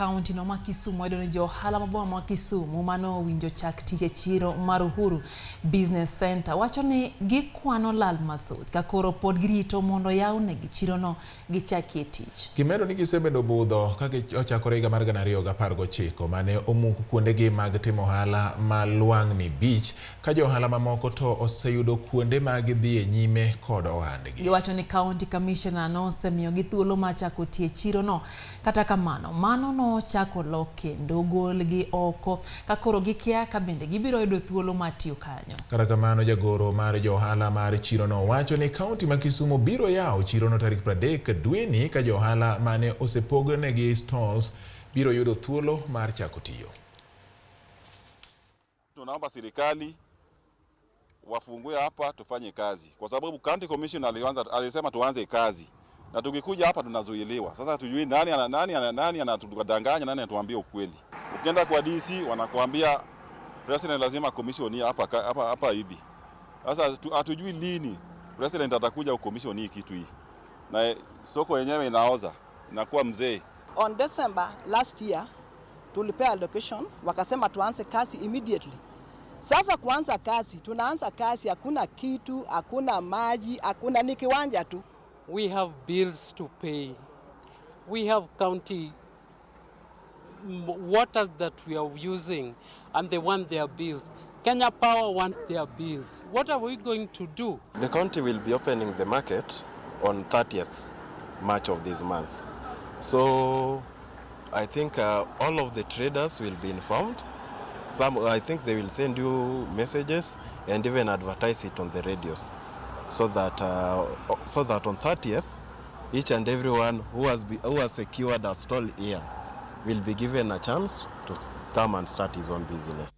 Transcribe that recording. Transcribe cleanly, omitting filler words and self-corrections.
Kaunti no ma Kisumu idoni jo ohala maboma ma Kisumu mano winjo chak tije Chiro Uhuru Business Center wacho ni gikwano lal mathoth ka koro pod girito mondo yawnegi chiro no gichakie tich. Kimedo ni gisebedo budho ka ochakore higa mar 2019 mane omuk kuondegi mag timo ohala ma Lwang'ni Beach ka jo ohala mamoko to oseyudo kuonde mag dhie nyime kod ohandgi. Giwacho ni County Commissioner no osemiyo gi thuolo ma chako tie chiro no, kata kamano mano no chako lok kendo golgi oko ka koro gikia ka bende gibiro yudo thuolo ma tiyo kanyo. Kata kamano jagoro mar jo ohala mar chiro no wacho ni kaunti ma Kisumu biro yawo chiro no tarik 30 dwe ni ka jo ohala mane osepognegi stalls biro yudo thuolo mar chako tiyo. Tunaomba serikali wafungue hapa tufanye kazi kwa sababu County Commissioner alisema tuanze kazi. Na tukikuja hapa tunazuiliwa. Sasa tujui nani anatudanganya, nani anatuambia ukweli. Ukienda kwa DC wanakuambia president lazima commission hii hapa hivi. Sasa hatujui lini president atakuja commission hii kitu hii. Na soko yenyewe inaoza, inakuwa mzee. On December last year tulipea allocation wakasema tuanze kazi immediately. Sasa kuanza kazi, tunaanza kazi hakuna kitu, hakuna maji, hakuna ni kiwanja tu. We have bills to pay. We have county water that we are using and they want their bills. Kenya Power want their bills. What are we going to do? The county will be opening the market on 30th March of this month. So I think all of the traders will be informed. I think they will send you messages and even advertise it on the radios. So that on 30th, each and everyone who has secured a stall here will be given a chance to come and start his own business.